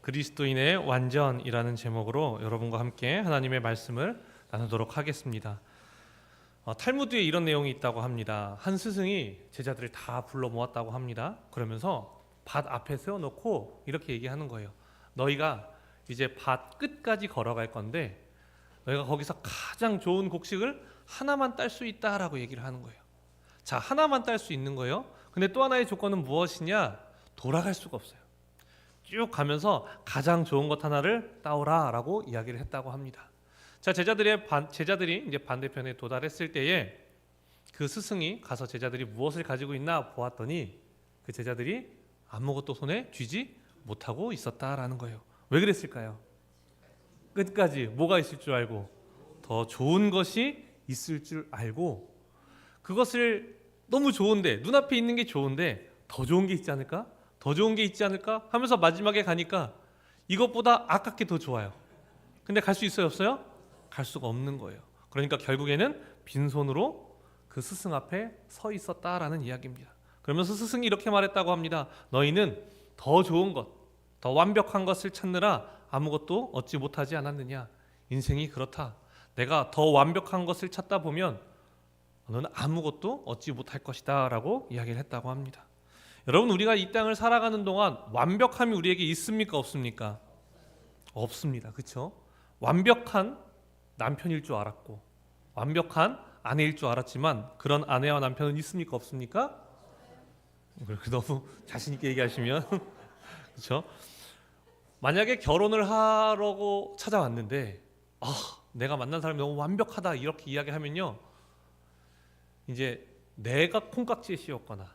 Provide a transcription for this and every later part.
그리스도인의 완전이라는 제목으로 여러분과 함께 하나님의 말씀을 나누도록 하겠습니다. 탈무드에 이런 내용이 있다고 합니다. 한 스승이 제자들을 다 불러 모았다고 합니다. 그러면서 밭 앞에 세워놓고 이렇게 얘기하는 거예요. 너희가 이제 밭 끝까지 걸어갈 건데 너희가 거기서 가장 좋은 곡식을 하나만 딸 수 있다라고 얘기를 하는 거예요. 자, 하나만 딸 수 있는 거예요. 근데 또 하나의 조건은 무엇이냐? 돌아갈 수가 없어요. 쭉 가면서 가장 좋은 것 하나를 따오라라고 이야기를 했다고 합니다. 자, 제자들이 이제 반대편에 도달했을 때에 그 스승이 가서 제자들이 무엇을 가지고 있나 보았더니 그 제자들이 아무것도 손에 쥐지 못하고 있었다라는 거예요. 왜 그랬을까요? 끝까지 뭐가 있을 줄 알고 더 좋은 것이 있을 줄 알고 그것을 너무 좋은데 눈앞에 있는 게 좋은데 더 좋은 게 있지 않을까? 더 좋은 게 있지 않을까? 하면서 마지막에 가니까 이것보다 아깝게 더 좋아요. 근데 갈 수 있어요? 없어요? 갈 수가 없는 거예요. 그러니까 결국에는 빈손으로 그 스승 앞에 서 있었다라는 이야기입니다. 그러면서 스승이 이렇게 말했다고 합니다. 너희는 더 좋은 것, 더 완벽한 것을 찾느라 아무것도 얻지 못하지 않았느냐? 인생이 그렇다. 내가 더 완벽한 것을 찾다 보면 너는 아무것도 얻지 못할 것이다 라고 이야기를 했다고 합니다. 여러분, 우리가 이 땅을 살아가는 동안 완벽함이 우리에게 있습니까? 없습니까? 없습니다. 그렇죠? 완벽한 남편일 줄 알았고 완벽한 아내일 줄 알았지만 그런 아내와 남편은 있습니까? 없습니까? 그렇게 너무 자신 있게 얘기하시면 그렇죠? 만약에 결혼을 하려고 찾아왔는데 내가 만난 사람이 너무 완벽하다 이렇게 이야기하면요, 이제 내가 콩깍지에 씌웠거나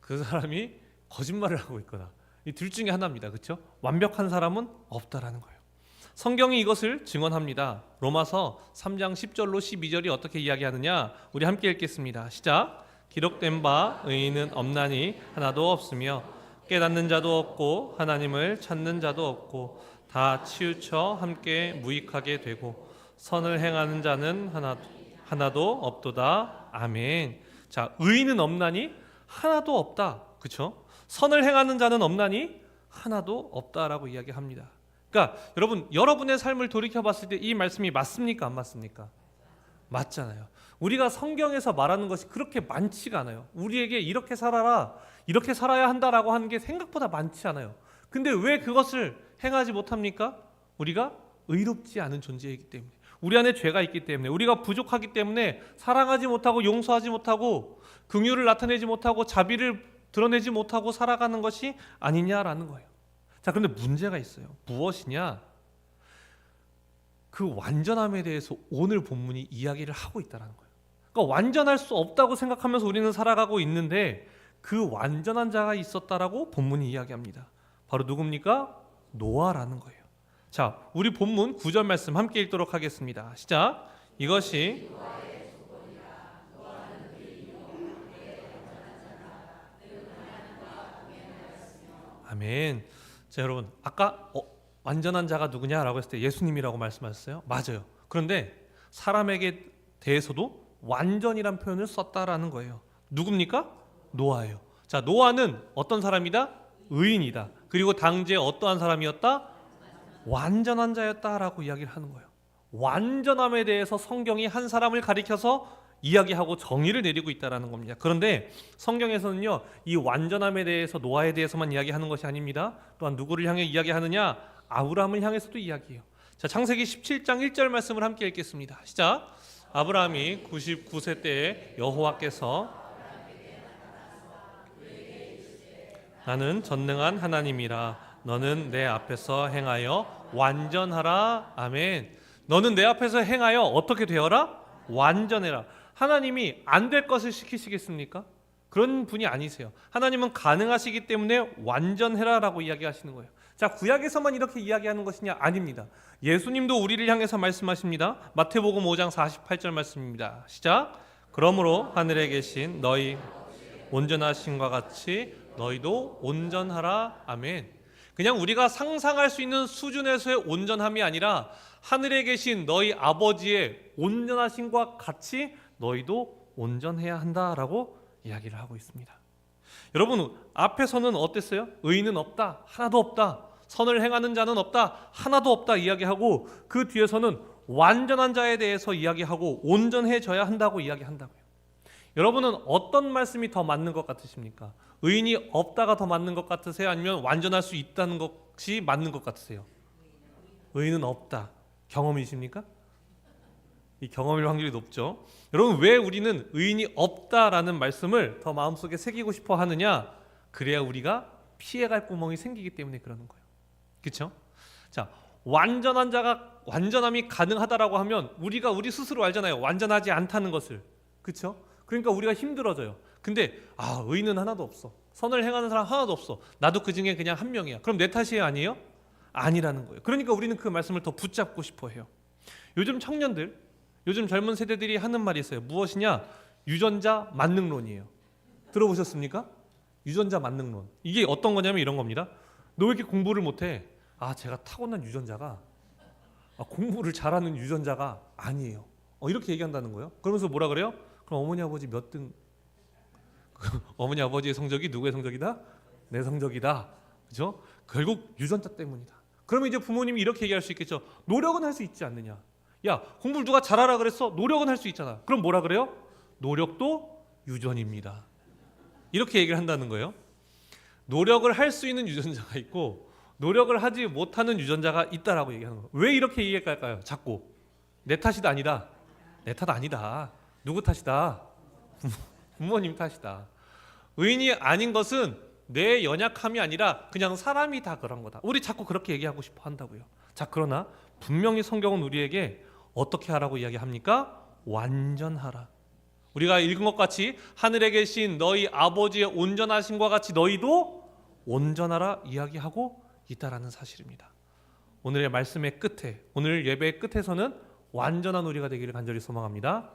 그 사람이 거짓말을 하고 있거나 이 둘 중에 하나입니다. 그렇죠? 완벽한 사람은 없다라는 거예요. 성경이 이것을 증언합니다. 로마서 3장 10절로 12절이 어떻게 이야기하느냐? 우리 함께 읽겠습니다. 시작. 기록된 바 의인은 없나니 하나도 없으며 깨닫는 자도 없고 하나님을 찾는 자도 없고 다 치우쳐 함께 무익하게 되고 선을 행하는 자는 하나도 없도다. 아멘. 자, 의인은 없나니 하나도 없다. 그렇죠? 선을 행하는 자는 없나니 하나도 없다라고 이야기합니다. 그러니까 여러분의 삶을 돌이켜 봤을 때 이 말씀이 맞습니까? 안 맞습니까? 맞잖아요. 우리가 성경에서 말하는 것이 그렇게 많지가 않아요. 우리에게 이렇게 살아라, 이렇게 살아야 한다라고 하는 게 생각보다 많지 않아요. 근데 왜 그것을 행하지 못합니까? 우리가 의롭지 않은 존재이기 때문에, 우리 안에 죄가 있기 때문에, 우리가 부족하기 때문에 사랑하지 못하고 용서하지 못하고 긍휼을 나타내지 못하고 자비를 드러내지 못하고 살아가는 것이 아니냐라는 거예요. 자, 그런데 문제가 있어요. 무엇이냐? 그 완전함에 대해서 오늘 본문이 이야기를 하고 있다는 거예요. 그러니까 완전할 수 없다고 생각하면서 우리는 살아가고 있는데 그 완전한 자가 있었다라고 본문이 이야기합니다. 바로 누굽니까? 노아라는 거예요. 자, 우리 본문 9절 말씀 함께 읽도록 하겠습니다. 시작. 이것이 아멘. 자, 여러분, 아까 완전한 자가 누구냐라고 했을 때 예수님이라고 말씀하셨어요. 맞아요. 그런데 사람에게 대해서도 완전이란 표현을 썼다라는 거예요. 누굽니까? 노아예요. 자, 노아는 어떤 사람이다? 의인이다. 그리고 당시에 어떠한 사람이었다? 완전한 자였다라고 이야기를 하는 거예요. 완전함에 대해서 성경이 한 사람을 가리켜서 이야기하고 정의를 내리고 있다라는 겁니다. 그런데 성경에서는요, 이 완전함에 대해서 노아에 대해서만 이야기하는 것이 아닙니다. 또한 누구를 향해 이야기하느냐? 아브라함을 향해서도 이야기해요. 자, 창세기 17장 1절 말씀을 함께 읽겠습니다. 시작. 아브라함이 99세 때에 여호와께서 나는 전능한 하나님이라 너는 내 앞에서 행하여 완전하라. 아멘. 너는 내 앞에서 행하여 어떻게 되어라? 완전해라. 하나님이 안 될 것을 시키시겠습니까? 그런 분이 아니세요. 하나님은 가능하시기 때문에 완전해라라고 이야기하시는 거예요. 자, 구약에서만 이렇게 이야기하는 것이냐? 아닙니다. 예수님도 우리를 향해서 말씀하십니다. 마태복음 5장 48절 말씀입니다. 시작. 그러므로 하늘에 계신 너희 온전하신과 같이 너희도 온전하라. 아멘. 그냥 우리가 상상할 수 있는 수준에서의 온전함이 아니라 하늘에 계신 너희 아버지의 온전하심과 같이 너희도 온전해야 한다라고 이야기를 하고 있습니다. 여러분, 앞에서는 어땠어요? 의인은 없다, 하나도 없다, 선을 행하는 자는 없다, 하나도 없다 이야기하고 그 뒤에서는 완전한 자에 대해서 이야기하고 온전해져야 한다고 이야기한다고요. 여러분은 어떤 말씀이 더 맞는 것 같으십니까? 의인이 없다가 더 맞는 것 같으세요? 아니면 완전할 수 있다는 것이 맞는 것 같으세요? 의인은 없다. 경험이십니까? 이 경험일 확률이 높죠. 여러분, 왜 우리는 의인이 없다라는 말씀을 더 마음속에 새기고 싶어 하느냐? 그래야 우리가 피해갈 구멍이 생기기 때문에 그러는 거예요. 그렇죠? 자, 완전한 자가 완전함이 가능하다라고 하면 우리가 우리 스스로 알잖아요. 완전하지 않다는 것을. 그렇죠? 그러니까 우리가 힘들어져요. 근데 의인은 하나도 없어. 선을 행하는 사람 하나도 없어. 나도 그 중에 그냥 한 명이야. 그럼 내 탓이 아니에요? 아니라는 거예요. 그러니까 우리는 그 말씀을 더 붙잡고 싶어 해요. 요즘 청년들, 요즘 젊은 세대들이 하는 말이 있어요. 무엇이냐? 유전자 만능론이에요. 들어보셨습니까? 유전자 만능론. 이게 어떤 거냐면 이런 겁니다. 너 왜 이렇게 공부를 못해? 제가 타고난 유전자가 공부를 잘하는 유전자가 아니에요. 이렇게 얘기한다는 거예요. 그러면서 뭐라 그래요? 그럼 어머니 아버지 몇 등? 어머니 아버지의 성적이 누구의 성적이다? 내 성적이다. 그죠? 결국 유전자 때문이다. 그러면 이제 부모님이 이렇게 얘기할 수 있겠죠. 노력은 할 수 있지 않느냐? 야, 공부를 누가 잘하라 그랬어? 노력은 할 수 있잖아. 그럼 뭐라 그래요? 노력도 유전입니다. 이렇게 얘기를 한다는 거예요. 노력을 할 수 있는 유전자가 있고 노력을 하지 못하는 유전자가 있다라고 얘기하는 거예요. 왜 이렇게 얘기할까요? 자꾸 내 탓이다 아니다. 내 탓 아니다. 누구 탓이다? 부모님 탓이다. 의인이 아닌 것은 내 연약함이 아니라 그냥 사람이 다 그런 거다. 우리 자꾸 그렇게 얘기하고 싶어 한다고요. 자, 그러나 분명히 성경은 우리에게 어떻게 하라고 이야기합니까? 완전하라. 우리가 읽은 것 같이 하늘에 계신 너희 아버지의 온전하심과 같이 너희도 온전하라 이야기하고 있다라는 사실입니다. 오늘의 말씀의 끝에, 오늘 예배의 끝에서는 완전한 우리가 되기를 간절히 소망합니다.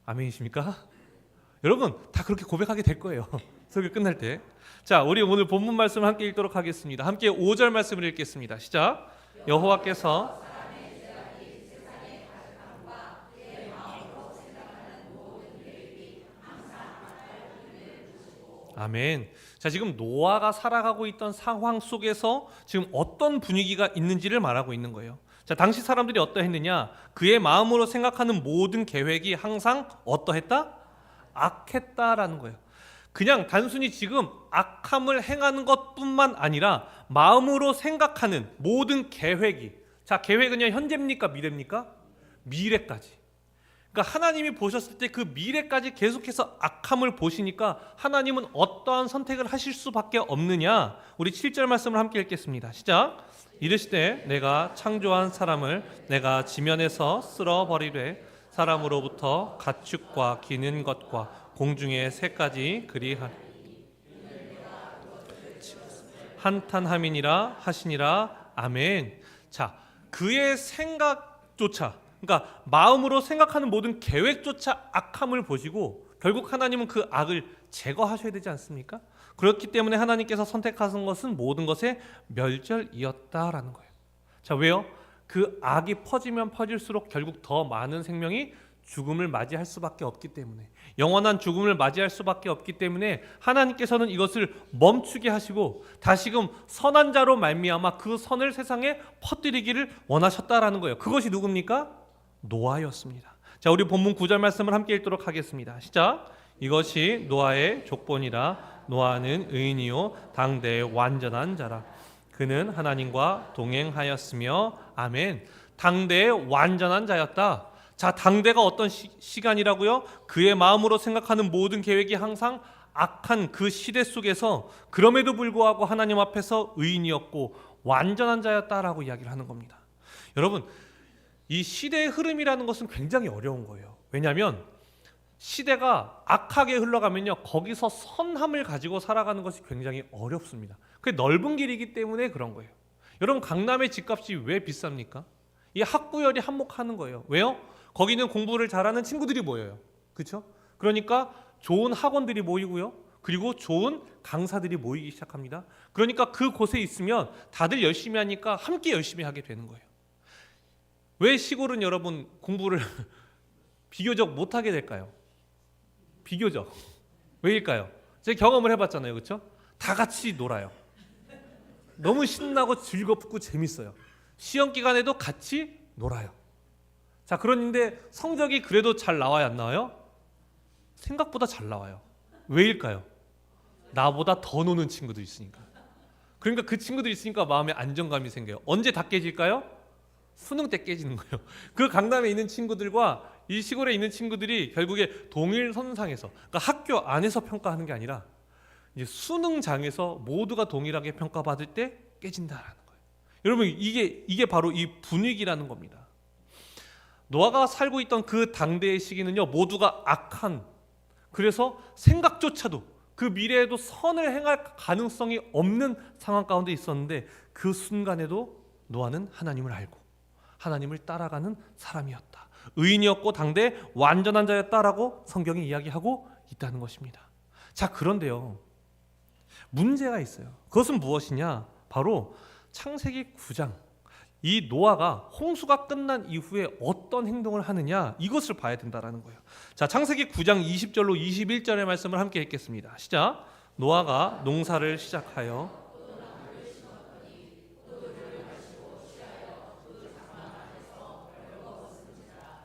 아멘이십니까? 여러분 다 그렇게 고백하게 될 거예요. 설교 끝날 때. 자, 우리 오늘 본문 말씀을 함께 읽도록 하겠습니다. 함께 5절 말씀을 읽겠습니다. 시작. 여호와께서 아멘. 자, 지금 노아가 살아가고 있던 상황 속에서 지금 어떤 분위기가 있는지를 말하고 있는 거예요. 자, 당시 사람들이 어떠했느냐? 그의 마음으로 생각하는 모든 계획이 항상 어떠했다? 악했다라는 거예요. 그냥 단순히 지금 악함을 행하는 것뿐만 아니라 마음으로 생각하는 모든 계획이, 자, 계획은요 현재입니까 미래입니까? 미래까지. 그러니까 하나님이 보셨을 때 그 미래까지 계속해서 악함을 보시니까 하나님은 어떠한 선택을 하실 수밖에 없느냐? 우리 7절 말씀을 함께 읽겠습니다. 시작. 이르시되 내가 창조한 사람을 내가 지면에서 쓸어버리되 사람으로부터 가축과 기는 것과 공중의 새까지 그리하리 한탄함이니라 하시니라. 아멘. 자, 그의 생각조차, 그러니까 마음으로 생각하는 모든 계획조차 악함을 보시고 결국 하나님은 그 악을 제거하셔야 되지 않습니까? 그렇기 때문에 하나님께서 선택하신 것은 모든 것의 멸절이었다라는 거예요. 자, 왜요? 그 악이 퍼지면 퍼질수록 결국 더 많은 생명이 죽음을 맞이할 수밖에 없기 때문에, 영원한 죽음을 맞이할 수밖에 없기 때문에 하나님께서는 이것을 멈추게 하시고 다시금 선한 자로 말미암아 그 선을 세상에 퍼뜨리기를 원하셨다라는 거예요. 그것이 누굽니까? 노아였습니다. 자, 우리 본문 9절 말씀을 함께 읽도록 하겠습니다. 시작. 이것이 노아의 족본이라. 노아는 의인이요 당대의 완전한 자라. 그는 하나님과 동행하였으며. 아멘. 당대의 완전한 자였다. 자, 당대가 어떤 시간이라고요? 그의 마음으로 생각하는 모든 계획이 항상 악한 그 시대 속에서 그럼에도 불구하고 하나님 앞에서 의인이었고 완전한 자였다라고 이야기를 하는 겁니다. 여러분, 이 시대의 흐름이라는 것은 굉장히 어려운 거예요. 왜냐하면 시대가 악하게 흘러가면요 거기서 선함을 가지고 살아가는 것이 굉장히 어렵습니다. 그게 넓은 길이기 때문에 그런 거예요. 여러분, 강남의 집값이 왜 비쌉니까? 이 학구열이 한몫하는 거예요. 왜요? 거기는 공부를 잘하는 친구들이 모여요. 그렇죠? 그러니까 좋은 학원들이 모이고요. 그리고 좋은 강사들이 모이기 시작합니다. 그러니까 그곳에 있으면 다들 열심히 하니까 함께 열심히 하게 되는 거예요. 왜 시골은 여러분 공부를 비교적 못하게 될까요? 비교적. 왜일까요? 제가 경험을 해봤잖아요. 그렇죠? 다 같이 놀아요. 너무 신나고 즐겁고 재밌어요. 시험 기간에도 같이 놀아요. 자, 그런데 성적이 그래도 잘 나와요, 안 나와요? 생각보다 잘 나와요. 왜일까요? 나보다 더 노는 친구도 있으니까. 그러니까 그 친구들 있으니까 마음에 안정감이 생겨요. 언제 다 깨질까요? 수능 때 깨지는 거예요. 그 강남에 있는 친구들과 이 시골에 있는 친구들이 결국에 동일 선상에서, 그러니까 학교 안에서 평가하는 게 아니라 이제 수능장에서 모두가 동일하게 평가받을 때 깨진다라는 거예요. 여러분, 이게 바로 이 분위기라는 겁니다. 노아가 살고 있던 그 당대의 시기는요, 모두가 악한, 그래서 생각조차도 그 미래에도 선을 행할 가능성이 없는 상황 가운데 있었는데, 그 순간에도 노아는 하나님을 알고 하나님을 따라가는 사람이었다. 의인이었고 당대 완전한 자였다라고 성경이 이야기하고 있다는 것입니다. 자, 그런데요, 문제가 있어요. 그것은 무엇이냐? 바로 창세기 9장, 이 노아가 홍수가 끝난 이후에 어떤 행동을 하느냐, 이것을 봐야 된다라는 거예요. 자, 창세기 9장 20절로 21절의 말씀을 함께 읽겠습니다. 시작. 노아가 농사를 시작하여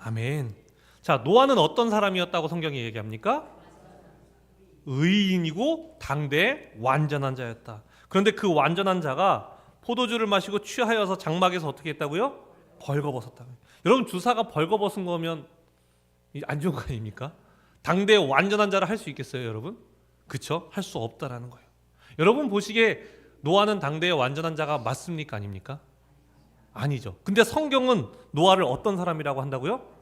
아멘. 자, 노아는 어떤 사람이었다고 성경이 얘기합니까? 의인이고 당대 완전한 자였다. 그런데 그 완전한 자가 포도주를 마시고 취하여서 장막에서 어떻게 했다고요? 벌거벗었다. 여러분, 주사가 벌거벗은 거면 안 좋은 거 아닙니까? 당대 완전한 자를 할 수 있겠어요, 여러분? 그렇죠? 할 수 없다라는 거예요. 여러분 보시기에 노아는 당대의 완전한 자가 맞습니까, 아닙니까? 아니죠. 근데 성경은 노아를 어떤 사람이라고 한다고요?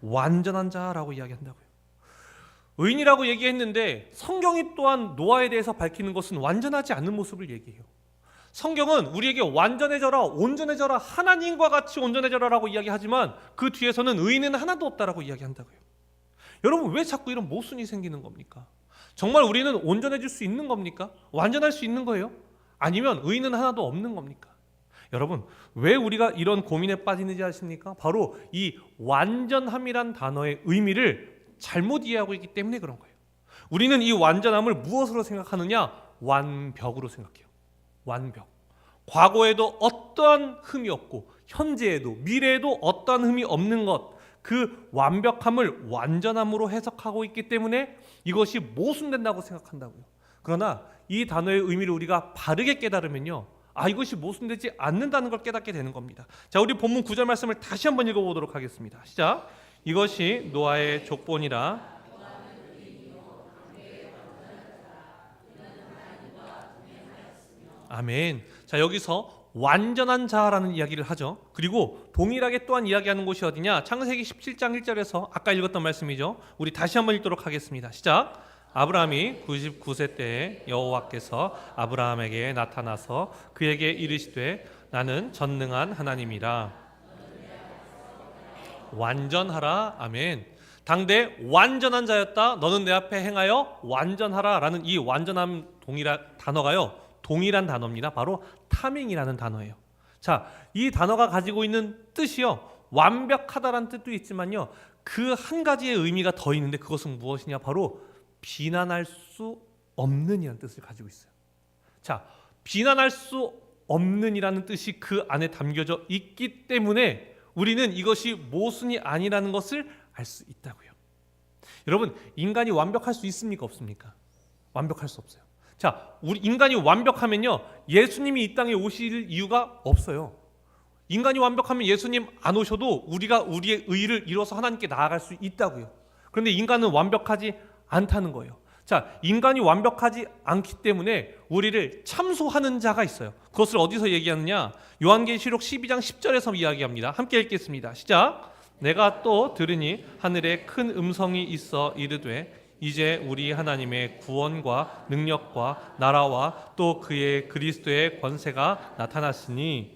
완전한 자라고 이야기한다고요. 의인이라고 얘기했는데 성경이 또한 노아에 대해서 밝히는 것은 완전하지 않은 모습을 얘기해요. 성경은 우리에게 완전해져라, 온전해져라, 하나님과 같이 온전해져라라고 이야기하지만 그 뒤에서는 의인은 하나도 없다라고 이야기한다고요. 여러분, 왜 자꾸 이런 모순이 생기는 겁니까? 정말 우리는 온전해질 수 있는 겁니까? 완전할 수 있는 거예요? 아니면 의인은 하나도 없는 겁니까? 여러분, 왜 우리가 이런 고민에 빠지는지 아십니까? 바로 이 완전함이란 단어의 의미를 잘못 이해하고 있기 때문에 그런 거예요. 우리는 이 완전함을 무엇으로 생각하느냐? 완벽으로 생각해요. 완벽. 과거에도 어떠한 흠이 없고 현재에도 미래에도 어떠한 흠이 없는 것, 그 완벽함을 완전함으로 해석하고 있기 때문에 이것이 모순된다고 생각한다고요. 그러나 이 단어의 의미를 우리가 바르게 깨달으면요, 이것이 모순되지 않는다는 걸 깨닫게 되는 겁니다. 자, 우리 본문 9절 말씀을 다시 한번 읽어보도록 하겠습니다. 시작. 이것이 노아의 족본이라. 아멘. 자, 여기서 완전한 자라는 이야기를 하죠. 그리고 동일하게 또한 이야기하는 곳이 어디냐? 창세기 17장 1절에서 아까 읽었던 말씀이죠. 우리 다시 한번 읽도록 하겠습니다. 시작. 아브라함이 99세 때에 여호와께서 아브라함에게 나타나서 그에게 이르시되 나는 전능한 하나님이라. 완전하라. 아멘. 당대 완전한 자였다. 너는 내 앞에 행하여 완전하라 라는 이 완전함 동일한 단어입니다. 바로 타밍이라는 단어예요. 자, 이 단어가 가지고 있는 뜻이요, 완벽하다라는 뜻도 있지만요, 그 한 가지의 의미가 더 있는데 그것은 무엇이냐? 바로 비난할 수 없는이라는 뜻을 가지고 있어요. 자, 비난할 수 없는이라는 뜻이 그 안에 담겨져 있기 때문에 우리는 이것이 모순이 아니라는 것을 알 수 있다고요. 여러분, 인간이 완벽할 수 있습니까, 없습니까? 완벽할 수 없어요. 자, 우리 인간이 완벽하면요, 예수님이 이 땅에 오실 이유가 없어요. 인간이 완벽하면 예수님 안 오셔도 우리가 우리의 의를 이뤄서 하나님께 나아갈 수 있다고요. 그런데 인간은 완벽하지 않다는 거예요. 자, 인간이 완벽하지 않기 때문에 우리를 참소하는 자가 있어요. 그것을 어디서 얘기하느냐? 요한계시록 12장 10절에서 이야기합니다. 함께 읽겠습니다. 시작. 내가 또 들으니 하늘에 큰 음성이 있어 이르되 이제 우리 하나님의 구원과 능력과 나라와 또 그의 그리스도의 권세가 나타났으니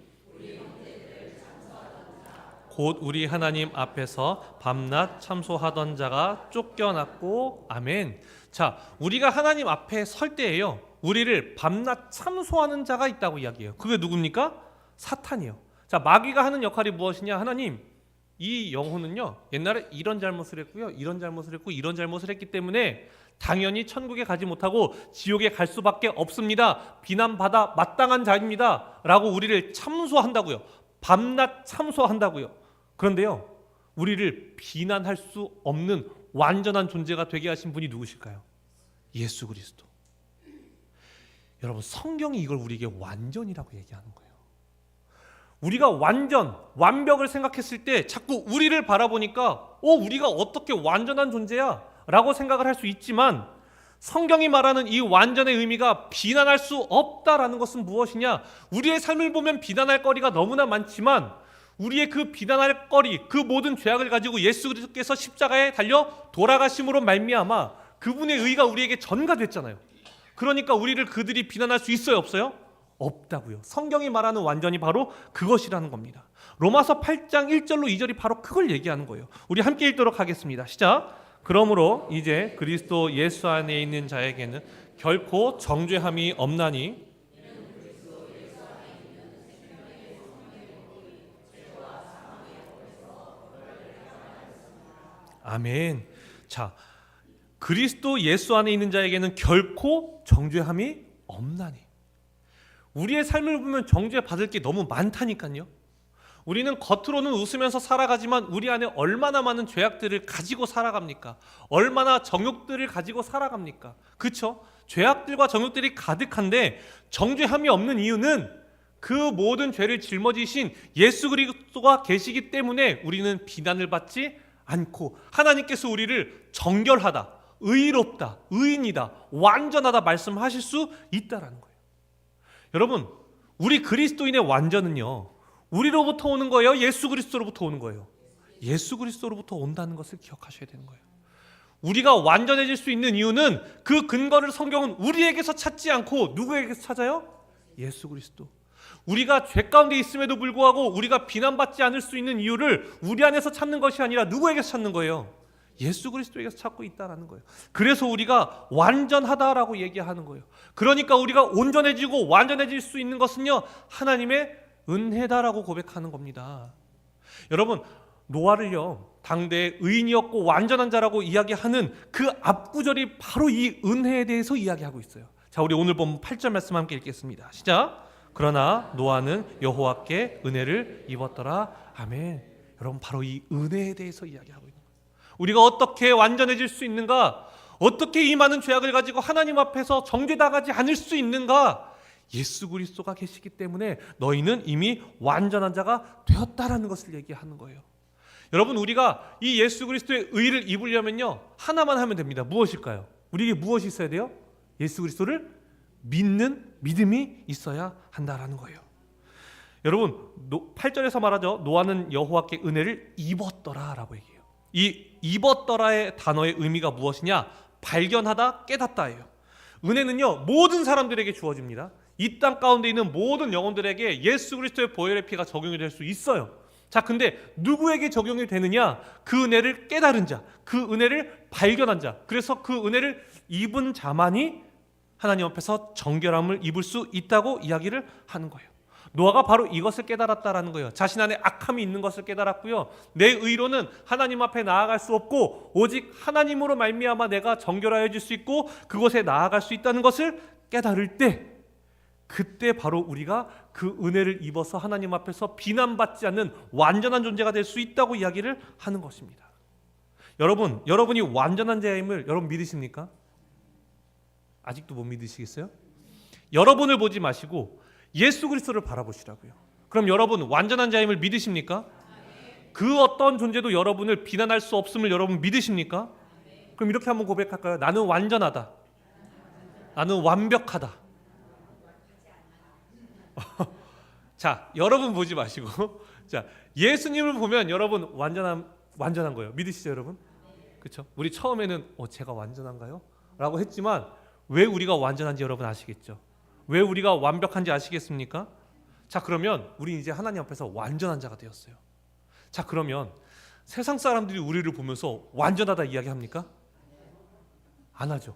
곧 우리 하나님 앞에서 밤낮 참소하던 자가 쫓겨났고. 아멘. 자, 우리가 하나님 앞에 설 때에요, 우리를 밤낮 참소하는 자가 있다고 이야기해요. 그게 누굽니까? 사탄이요. 자, 마귀가 하는 역할이 무엇이냐? 하나님, 이 영혼은요 옛날에 이런 잘못을 했고요, 이런 잘못을 했고 이런 잘못을 했기 때문에 당연히 천국에 가지 못하고 지옥에 갈 수밖에 없습니다. 비난받아 마땅한 자입니다. 라고 우리를 참소한다고요. 밤낮 참소한다고요. 그런데요, 우리를 비난할 수 없는 완전한 존재가 되게 하신 분이 누구실까요? 예수 그리스도. 여러분, 성경이 이걸 우리에게 완전이라고 얘기하는 거예요. 우리가 완벽을 생각했을 때 자꾸 우리를 바라보니까 우리가 어떻게 완전한 존재야? 라고 생각을 할 수 있지만, 성경이 말하는 이 완전의 의미가 비난할 수 없다라는 것은 무엇이냐? 우리의 삶을 보면 비난할 거리가 너무나 많지만 우리의 그 비난할 거리, 그 모든 죄악을 가지고 예수 그리스도께서 십자가에 달려 돌아가심으로 말미암아 그분의 의가 우리에게 전가됐잖아요. 그러니까 우리를 그들이 비난할 수 있어요, 없어요? 없다고요. 성경이 말하는 완전이 바로 그것이라는 겁니다. 로마서 8장 1절로 2절이 바로 그걸 얘기하는 거예요. 우리 함께 읽도록 하겠습니다. 시작. 그러므로 이제 그리스도 예수 안에 있는 자에게는 결코 정죄함이 없나니 아멘. 자, 그리스도 예수 안에 있는 자에게는 결코 정죄함이 없나니. 우리의 삶을 보면 정죄 받을 게 너무 많다니까요. 우리는 겉으로는 웃으면서 살아가지만 우리 안에 얼마나 많은 죄악들을 가지고 살아갑니까? 얼마나 정욕들을 가지고 살아갑니까? 그렇죠? 죄악들과 정욕들이 가득한데 정죄함이 없는 이유는 그 모든 죄를 짊어지신 예수 그리스도가 계시기 때문에 우리는 비난을 받지 않고 하나님께서 우리를 정결하다, 의롭다, 의인이다, 완전하다 말씀하실 수 있다라는 거예요. 여러분, 우리 그리스도인의 완전은요, 우리로부터 오는 거예요? 예수 그리스도로부터 오는 거예요? 예수 그리스도로부터 온다는 것을 기억하셔야 되는 거예요. 우리가 완전해질 수 있는 이유는 그 근거를 성경은 우리에게서 찾지 않고 누구에게서 찾아요? 예수 그리스도. 우리가 죄 가운데 있음에도 불구하고 우리가 비난받지 않을 수 있는 이유를 우리 안에서 찾는 것이 아니라 누구에게서 찾는 거예요? 예수 그리스도에게서 찾고 있다는 거예요. 그래서 우리가 완전하다라고 얘기하는 거예요. 그러니까 우리가 온전해지고 완전해질 수 있는 것은요, 하나님의 은혜다라고 고백하는 겁니다. 여러분, 노아를요, 당대의 의인이었고 완전한 자라고 이야기하는 그 앞구절이 바로 이 은혜에 대해서 이야기하고 있어요. 자, 우리 오늘 본 8절 말씀 함께 읽겠습니다. 시작. 그러나 노아는 여호와께 은혜를 입었더라. 아멘. 여러분, 바로 이 은혜에 대해서 이야기하고 있는 거예요. 우리가 어떻게 완전해질 수 있는가? 어떻게 이 많은 죄악을 가지고 하나님 앞에서 정죄당하지 않을 수 있는가? 예수 그리스도가 계시기 때문에 너희는 이미 완전한 자가 되었다라는 것을 얘기하는 거예요. 여러분, 우리가 이 예수 그리스도의 의를 입으려면요, 하나만 하면 됩니다. 무엇일까요? 우리에게 무엇이 있어야 돼요? 예수 그리스도를 믿는 믿음이 있어야 한다라는 거예요. 여러분, 8절에서 말하죠. 노아는 여호와께 은혜를 입었더라라고 얘기해요. 이 입었더라의 단어의 의미가 무엇이냐? 발견하다, 깨닫다예요. 은혜는요, 모든 사람들에게 주어집니다. 이 땅 가운데 있는 모든 영혼들에게 예수 그리스도의 보혈의 피가 적용이 될 수 있어요. 자, 근데 누구에게 적용이 되느냐? 그 은혜를 깨달은 자, 그 은혜를 발견한 자, 그래서 그 은혜를 입은 자만이 하나님 앞에서 정결함을 입을 수 있다고 이야기를 하는 거예요. 노아가 바로 이것을 깨달았다라는 거예요. 자신 안에 악함이 있는 것을 깨달았고요. 내 의로는 하나님 앞에 나아갈 수 없고 오직 하나님으로 말미암아 내가 정결하여질 수 있고 그곳에 나아갈 수 있다는 것을 깨달을 때, 그때 바로 우리가 그 은혜를 입어서 하나님 앞에서 비난받지 않는 완전한 존재가 될 수 있다고 이야기를 하는 것입니다. 여러분이 완전한 자임을 여러분 믿으십니까? 아직도 못 믿으시겠어요? 여러분을 보지 마시고 예수 그리스도를 바라보시라고요. 그럼 여러분 완전한 자임을 믿으십니까? 그 어떤 존재도 여러분을 비난할 수 없음을 여러분 믿으십니까? 그럼 이렇게 한번 고백할까요? 나는 완전하다. 나는 완벽하다. 자, 여러분 보지 마시고, 자, 예수님을 보면 여러분 완전한 거예요. 믿으시죠, 여러분? 그렇죠? 우리 처음에는 제가 완전한가요? 라고 했지만 왜 우리가 완전한지 여러분 아시겠죠? 왜 우리가 완벽한지 아시겠습니까? 자, 그러면 우리 이제 하나님 앞에서 완전한 자가 되었어요. 자, 그러면 세상 사람들이 우리를 보면서 완전하다 이야기합니까? 안 하죠.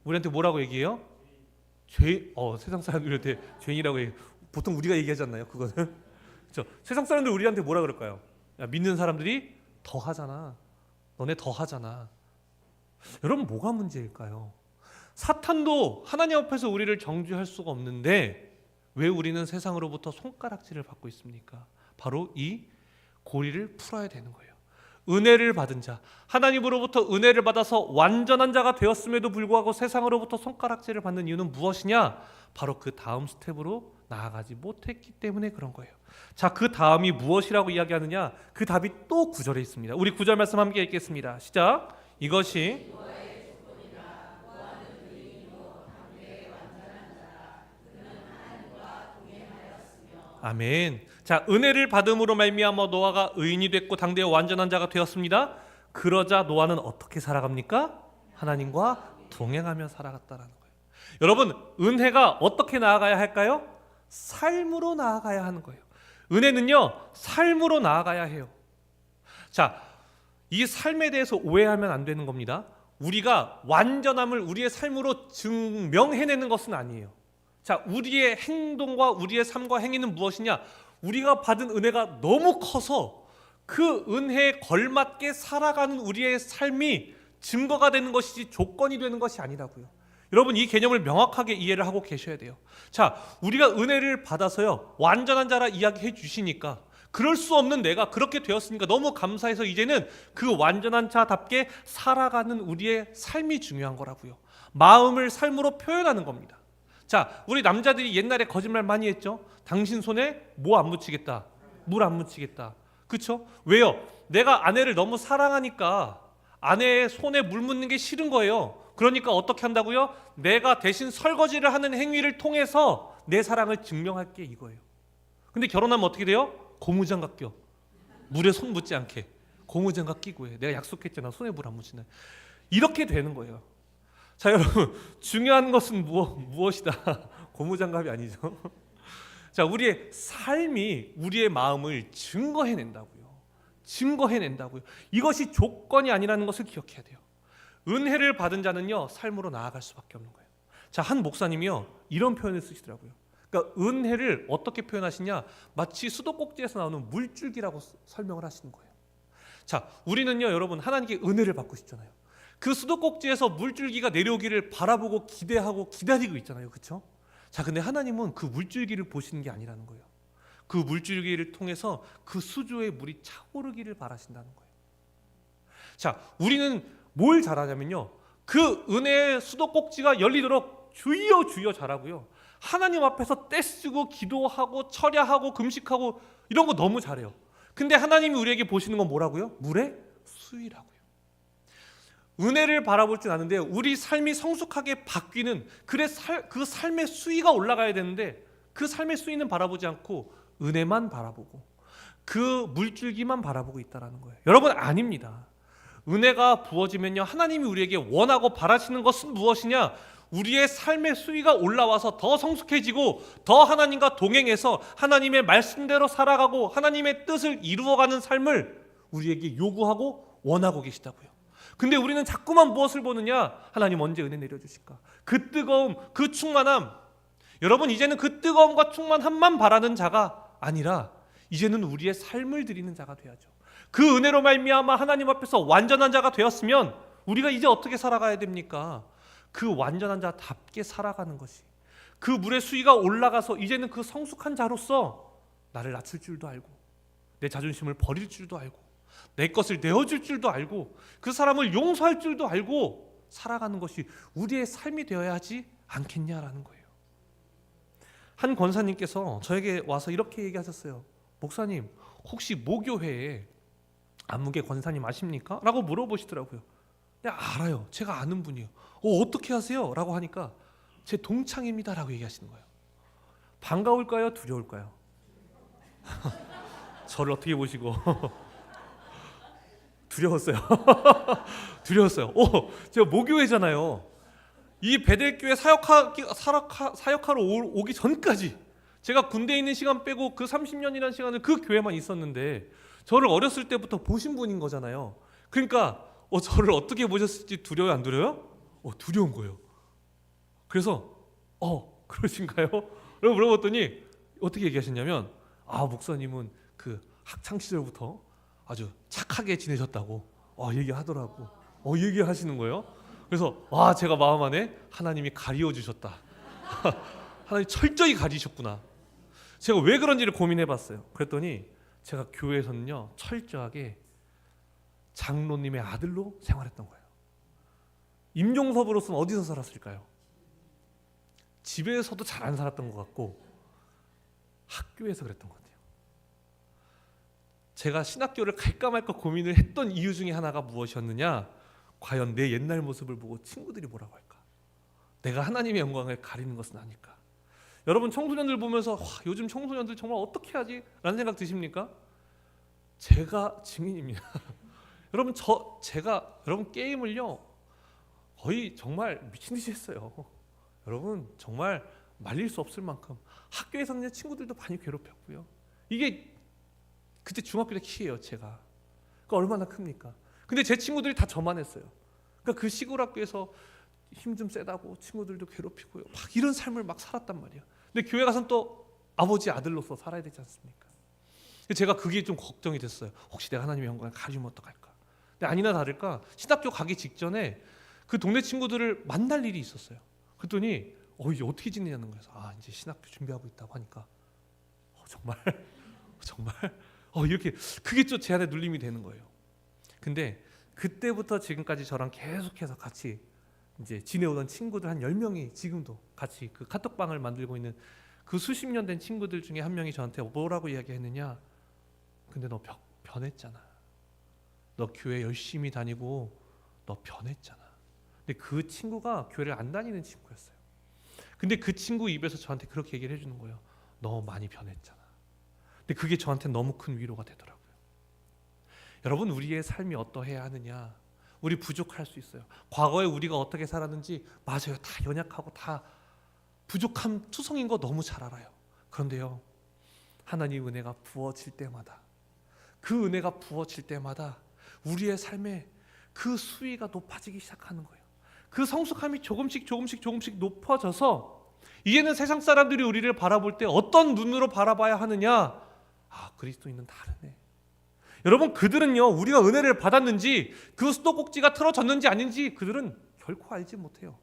우리한테 뭐라고 얘기해요? 세상 사람들한테 죄인이라고 얘기해요. 보통 우리가 얘기하지 않나요? 그거는 그렇죠? 세상 사람들 우리한테 뭐라 그럴까요? 야, 믿는 사람들이 더 하잖아. 너네 더 하잖아. 여러분 뭐가 문제일까요? 사탄도 하나님 앞에서 우리를 정죄할 수가 없는데 왜 우리는 세상으로부터 손가락질을 받고 있습니까? 바로 이 고리를 풀어야 되는 거예요. 은혜를 받은 자, 하나님으로부터 은혜를 받아서 완전한 자가 되었음에도 불구하고 세상으로부터 손가락질을 받는 이유는 무엇이냐? 바로 그 다음 스텝으로 나아가지 못했기 때문에 그런 거예요. 자, 그 다음이 무엇이라고 이야기하느냐? 그 답이 또 9절에 있습니다. 우리 9절 말씀 함께 읽겠습니다. 시작. 이것이 아멘. 자, 은혜를 받음으로 말미암아 노아가 의인이 됐고 당대의 완전한 자가 되었습니다. 그러자 노아는 어떻게 살아갑니까? 하나님과 동행하며 살아갔다라는 거예요. 여러분, 은혜가 어떻게 나아가야 할까요? 삶으로 나아가야 하는 거예요. 은혜는요, 삶으로 나아가야 해요. 자, 이 삶에 대해서 오해하면 안 되는 겁니다. 우리가 완전함을 우리의 삶으로 증명해내는 것은 아니에요. 자, 우리의 행동과 우리의 삶과 행위는 무엇이냐? 우리가 받은 은혜가 너무 커서 그 은혜에 걸맞게 살아가는 우리의 삶이 증거가 되는 것이지 조건이 되는 것이 아니라고요. 여러분, 이 개념을 명확하게 이해를 하고 계셔야 돼요. 자, 우리가 은혜를 받아서요, 완전한 자라 이야기해 주시니까 그럴 수 없는 내가 그렇게 되었으니까 너무 감사해서 이제는 그 완전한 자답게 살아가는 우리의 삶이 중요한 거라고요. 마음을 삶으로 표현하는 겁니다. 자, 우리 남자들이 옛날에 거짓말 많이 했죠. 당신 손에 뭐 안 묻히겠다, 물 안 묻히겠다. 그렇죠? 왜요? 내가 아내를 너무 사랑하니까 아내의 손에 물 묻는 게 싫은 거예요. 그러니까 어떻게 한다고요? 내가 대신 설거지를 하는 행위를 통해서 내 사랑을 증명할게, 이거예요. 근데 결혼하면 어떻게 돼요? 고무장갑 껴. 물에 손 묻지 않게 고무장갑 끼고 해. 내가 약속했잖아, 손에 물 안 묻히는. 이렇게 되는 거예요. 자, 여러분, 중요한 것은 무엇이다? 고무장갑이 아니죠. 자, 우리의 삶이 우리의 마음을 증거해낸다고요. 증거해낸다고요. 이것이 조건이 아니라는 것을 기억해야 돼요. 은혜를 받은 자는요, 삶으로 나아갈 수밖에 없는 거예요. 자, 한 목사님이요, 이런 표현을 쓰시더라고요. 그러니까 은혜를 어떻게 표현하시냐? 마치 수도꼭지에서 나오는 물줄기라고 설명을 하시는 거예요. 자, 우리는요, 여러분, 하나님께 은혜를 받고 싶잖아요. 그 수도꼭지에서 물줄기가 내려오기를 바라보고 기대하고 기다리고 있잖아요. 그렇죠? 자, 근데 하나님은 그 물줄기를 보시는 게 아니라는 거예요. 그 물줄기를 통해서 그 수조의 물이 차오르기를 바라신다는 거예요. 자, 우리는 뭘 잘하냐면요, 그 은혜의 수도꼭지가 열리도록 주여 주여 잘하고요, 하나님 앞에서 떼쓰고 기도하고 철야하고 금식하고 이런 거 너무 잘해요. 근데 하나님이 우리에게 보시는 건 뭐라고요? 물의 수위라고요. 은혜를 바라볼 줄 아는데 우리 삶이 성숙하게 바뀌는 그 삶의 수위가 올라가야 되는데 그 삶의 수위는 바라보지 않고 은혜만 바라보고 그 물줄기만 바라보고 있다는 거예요. 여러분, 아닙니다. 은혜가 부어지면요, 하나님이 우리에게 원하고 바라시는 것은 무엇이냐? 우리의 삶의 수위가 올라와서 더 성숙해지고 더 하나님과 동행해서 하나님의 말씀대로 살아가고 하나님의 뜻을 이루어가는 삶을 우리에게 요구하고 원하고 계시다고요. 근데 우리는 자꾸만 무엇을 보느냐? 하나님 언제 은혜 내려주실까? 그 뜨거움, 그 충만함. 여러분, 이제는 그 뜨거움과 충만함만 바라는 자가 아니라 이제는 우리의 삶을 드리는 자가 돼야죠. 그 은혜로 말미암아 하나님 앞에서 완전한 자가 되었으면 우리가 이제 어떻게 살아가야 됩니까? 그 완전한 자답게 살아가는 것이, 그 물의 수위가 올라가서 이제는 그 성숙한 자로서 나를 낮출 줄도 알고 내 자존심을 버릴 줄도 알고 내 것을 내어줄 줄도 알고 그 사람을 용서할 줄도 알고 살아가는 것이 우리의 삶이 되어야 하지 않겠냐라는 거예요. 한 권사님께서 저에게 와서 이렇게 얘기하셨어요. 목사님, 혹시 모교회에 안무개 권사님 아십니까? 라고 물어보시더라고요. 네, 알아요. 제가 아는 분이에요. 어떻게 하세요? 라고 하니까 제 동창입니다 라고 얘기하시는 거예요. 반가울까요? 두려울까요? 저를 어떻게 보시고 두려웠어요. 두려웠어요. 제가 모교회잖아요. 이 베델교회 사역하러 오기 전까지 제가 군대에 있는 시간 빼고 그 30년이라는 시간을 그 교회만 있었는데 저를 어렸을 때부터 보신 분인 거잖아요. 그러니까 저를 어떻게 보셨을지 두려워요, 안 두려워요? 두려운 거예요. 그래서 그러신가요? 라고 물어봤더니 어떻게 얘기하셨냐면, 목사님은 그 학창 시절부터 아주 착하게 지내셨다고 얘기하더라고. 얘기하시는 거예요. 그래서 와, 제가 마음 안에 하나님이 가리워 주셨다. 하나님 철저히 가리셨구나. 제가 왜 그런지를 고민해봤어요. 그랬더니 제가 교회에서는요 철저하게 장로님의 아들로 생활했던 거예요. 임종섭으로서는 어디서 살았을까요? 집에서도 잘 안 살았던 것 같고 학교에서 그랬던 것 같아요. 제가 신학교를 갈까 말까 고민을 했던 이유 중에 하나가 무엇이었느냐? 과연 내 옛날 모습을 보고 친구들이 뭐라고 할까? 내가 하나님의 영광을 가리는 것은 아닐까? 여러분 청소년들 보면서 와, 요즘 청소년들 정말 어떻게 하지? 라는 생각 드십니까? 제가 증인입니다. 여러분 여러분 게임을요 거의 정말 미친 듯이 했어요. 여러분 정말 말릴 수 없을 만큼 학교에서는 친구들도 많이 괴롭혔고요. 이게 그때 중학교 때 키예요 제가. 그러니까 얼마나 큽니까? 근데 제 친구들이 다 저만 했어요. 그러니까 그 시골 학교에서 힘 좀 세다고 친구들도 괴롭히고요. 막 이런 삶을 막 살았단 말이에요. 근데 교회 가서는 또 아버지 아들로서 살아야 되지 않습니까? 제가 그게 좀 걱정이 됐어요. 혹시 내가 하나님의 영광을 가리면 어떡할까? 근데 아니나 다를까 신학교 가기 직전에 그 동네 친구들을 만날 일이 있었어요. 그랬더니 이제 어떻게 지내냐는 거예요. 이제 신학교 준비하고 있다고 하니까 정말 이렇게 그게 좀 제 안에 눌림이 되는 거예요. 근데 그때부터 지금까지 저랑 계속해서 같이 이제 지내오던 친구들 한 10명이 지금도 같이 그 카톡방을 만들고 있는 그 수십 년 된 친구들 중에 한 명이 저한테 뭐라고 이야기했느냐? 근데 너 변했잖아. 너 교회 열심히 다니고 너 변했잖아. 근데 그 친구가 교회를 안 다니는 친구였어요. 근데 그 친구 입에서 저한테 그렇게 얘기를 해주는 거예요. 너 많이 변했잖아. 근데 그게 저한테 너무 큰 위로가 되더라고요. 여러분 우리의 삶이 어떠해야 하느냐? 우리 부족할 수 있어요. 과거에 우리가 어떻게 살았는지 맞아요. 다 연약하고 다 부족한 투성인 거 너무 잘 알아요. 그런데요 하나님 은혜가 부어질 때마다 그 은혜가 부어질 때마다 우리의 삶에 그 수위가 높아지기 시작하는 거예요. 그 성숙함이 조금씩 높아져서 이제는 세상 사람들이 우리를 바라볼 때 어떤 눈으로 바라봐야 하느냐? 그리스도인은 다르네. 여러분 그들은요 우리가 은혜를 받았는지 그 수도꼭지가 틀어졌는지 아닌지 그들은 결코 알지 못해요.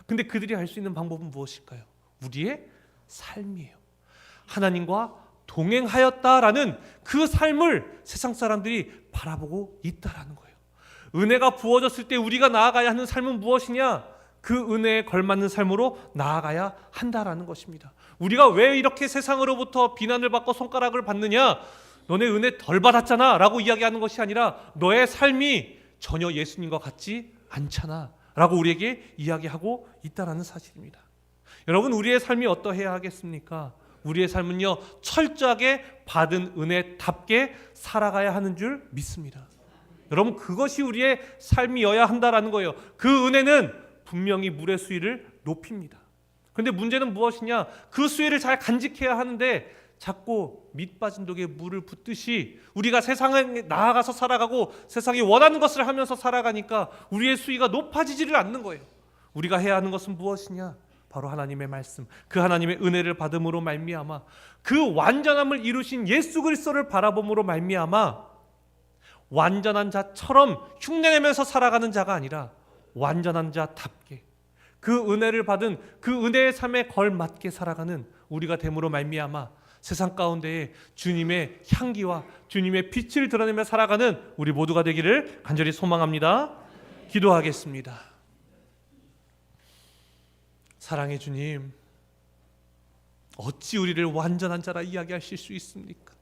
근데 그들이 알 수 있는 방법은 무엇일까요? 우리의 삶이에요. 하나님과 동행하였다라는 그 삶을 세상 사람들이 바라보고 있다라는 거예요. 은혜가 부어졌을 때 우리가 나아가야 하는 삶은 무엇이냐? 그 은혜에 걸맞는 삶으로 나아가야 한다라는 것입니다. 우리가 왜 이렇게 세상으로부터 비난을 받고 손가락을 받느냐? 너네 은혜 덜 받았잖아 라고 이야기하는 것이 아니라 너의 삶이 전혀 예수님과 같지 않잖아 라고 우리에게 이야기하고 있다는 사실입니다. 여러분 우리의 삶이 어떠해야 하겠습니까? 우리의 삶은요 철저하게 받은 은혜답게 살아가야 하는 줄 믿습니다. 여러분 그것이 우리의 삶이어야 한다라는 거예요. 그 은혜는 분명히 물의 수위를 높입니다. 그런데 문제는 무엇이냐? 그 수위를 잘 간직해야 하는데 자꾸 밑 빠진 독에 물을 붓듯이 우리가 세상에 나아가서 살아가고 세상이 원하는 것을 하면서 살아가니까 우리의 수위가 높아지지를 않는 거예요. 우리가 해야 하는 것은 무엇이냐? 바로 하나님의 말씀, 그 하나님의 은혜를 받음으로 말미암아 그 완전함을 이루신 예수 그리스도를 바라봄으로 말미암아 완전한 자처럼 흉내내면서 살아가는 자가 아니라 완전한 자답게 그 은혜를 받은 그 은혜의 삶에 걸맞게 살아가는 우리가 됨으로 말미암아 세상 가운데에 주님의 향기와 주님의 빛을 드러내며 살아가는 우리 모두가 되기를 간절히 소망합니다. 기도하겠습니다. 사랑의 주님, 어찌 우리를 완전한 자라 이야기하실 수 있습니까?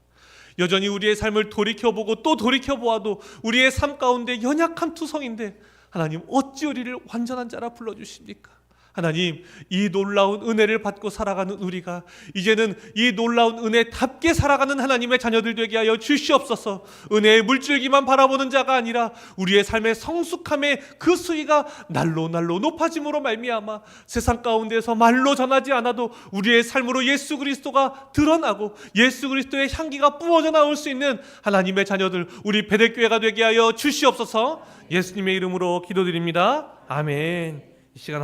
여전히 우리의 삶을 돌이켜보고 또 돌이켜보아도 우리의 삶 가운데 연약한 투성인데 하나님 어찌 우리를 완전한 자라 불러주십니까? 하나님 이 놀라운 은혜를 받고 살아가는 우리가 이제는 이 놀라운 은혜답게 살아가는 하나님의 자녀들 되게 하여 주시옵소서. 은혜의 물줄기만 바라보는 자가 아니라 우리의 삶의 성숙함의 그 수위가 날로 높아짐으로 말미암아 세상 가운데서 말로 전하지 않아도 우리의 삶으로 예수 그리스도가 드러나고 예수 그리스도의 향기가 뿜어져 나올 수 있는 하나님의 자녀들 우리 베델교회가 되게 하여 주시옵소서. 예수님의 이름으로 기도드립니다. 아멘. 이 시간